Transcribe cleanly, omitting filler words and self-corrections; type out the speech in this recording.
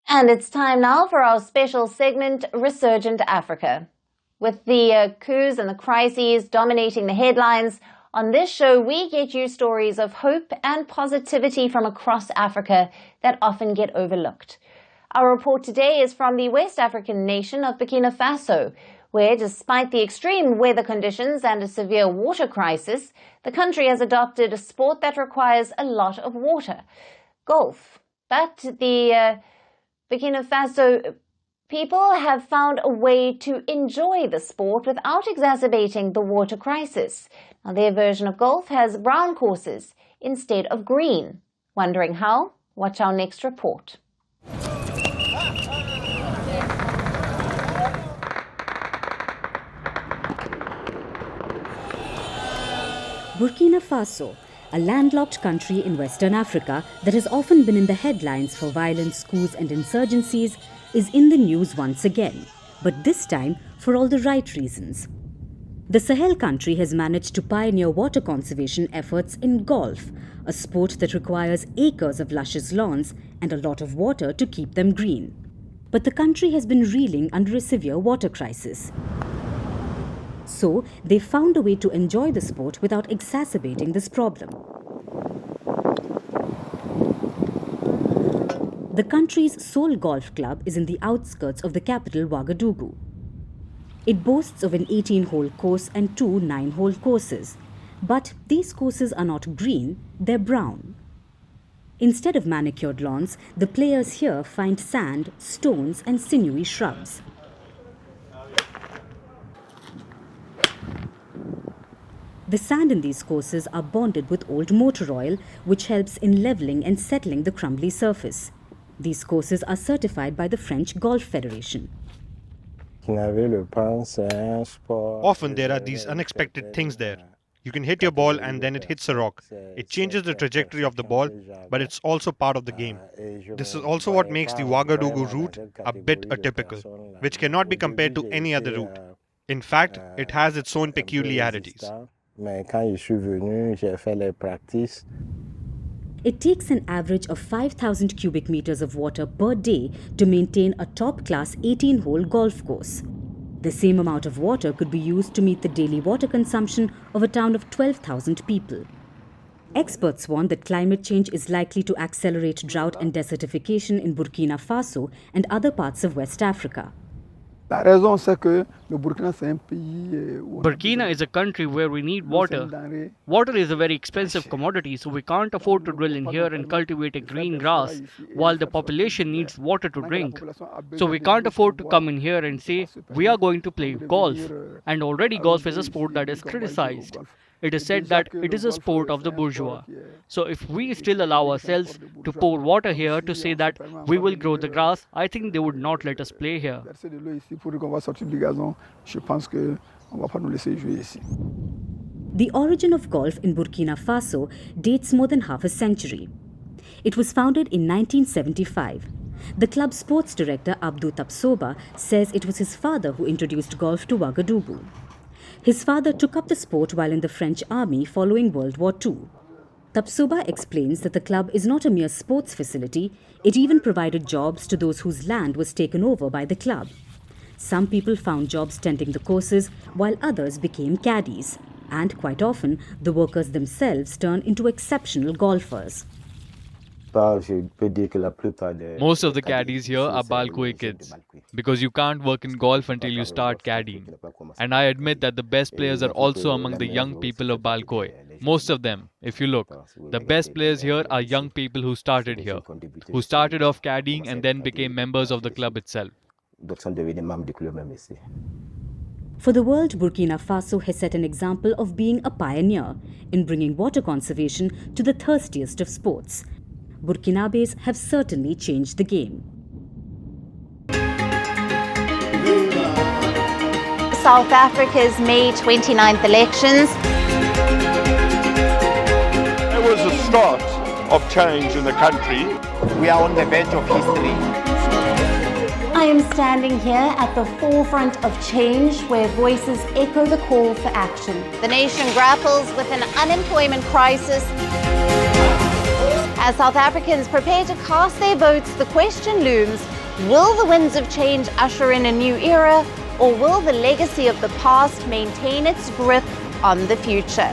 And it's time now for our special segment, Resurgent Africa. With the coups and the crises dominating the headlines, on this show we get you stories of hope and positivity from across Africa that often get overlooked. Our report today is from the West African nation of Burkina Faso, where despite the extreme weather conditions and a severe water crisis, the country has adopted a sport that requires a lot of water, golf. But the Burkina Faso people have found a way to enjoy the sport without exacerbating the water crisis. Now, their version of golf has brown courses instead of green. Wondering how? Watch our next report. Burkina Faso, a landlocked country in Western Africa that has often been in the headlines for violence, coups and insurgencies, is in the news once again, but this time for all the right reasons. The Sahel country has managed to pioneer water conservation efforts in golf, a sport that requires acres of luscious lawns and a lot of water to keep them green. But the country has been reeling under a severe water crisis. So, they found a way to enjoy the sport without exacerbating this problem. The country's sole golf club is in the outskirts of the capital, Ouagadougou. It boasts of an 18-hole course and two 9-hole courses. But these courses are not green, they're brown. Instead of manicured lawns, the players here find sand, stones and sinewy shrubs. The sand in these courses are bonded with old motor oil, which helps in levelling and settling the crumbly surface. These courses are certified by the French Golf Federation. Often there are these unexpected things there. You can hit your ball and then it hits a rock. It changes the trajectory of the ball, but it's also part of the game. This is also what makes the Ouagadougou route a bit atypical, which cannot be compared to any other route. In fact, it has its own peculiarities. It takes an average of 5,000 cubic meters of water per day to maintain a top-class 18-hole golf course. The same amount of water could be used to meet the daily water consumption of a town of 12,000 people. Experts warn that climate change is likely to accelerate drought and desertification in Burkina Faso and other parts of West Africa. Burkina is a country where we need water. Water is a very expensive commodity, so we can't afford to drill in here and cultivate a green grass while the population needs water to drink. So we can't afford to come in here and say we are going to play golf. And already golf is a sport that is criticized. It is said that it is a sport of the bourgeois. So if we still allow ourselves to pour water here to say that we will grow the grass, I think they would not let us play here. The origin of golf in Burkina Faso dates more than half a century. It was founded in 1975. The club's sports director, Abdou Tapsoba, says it was his father who introduced golf to Ouagadougou. His father took up the sport while in the French army following World War II. Tapsoba explains that the club is not a mere sports facility, it even provided jobs to those whose land was taken over by the club. Some people found jobs tending the courses, while others became caddies. And quite often, the workers themselves turned into exceptional golfers. Most of the caddies here are Balkoi kids, because you can't work in golf until you start caddying. And I admit that the best players are also among the young people of Balkoi. Most of them, if you look, the best players here are young people who started here, who started off caddying and then became members of the club itself. For the world, Burkina Faso has set an example of being a pioneer in bringing water conservation to the thirstiest of sports. Burkinabes have certainly changed the game. South Africa's May 29th elections. It was the start of change in the country. We are on the verge of history. I am standing here at the forefront of change where voices echo the call for action. The nation grapples with an unemployment crisis As South Africans prepare to cast their votes, the question looms, will the winds of change usher in a new era, or will the legacy of the past maintain its grip on the future?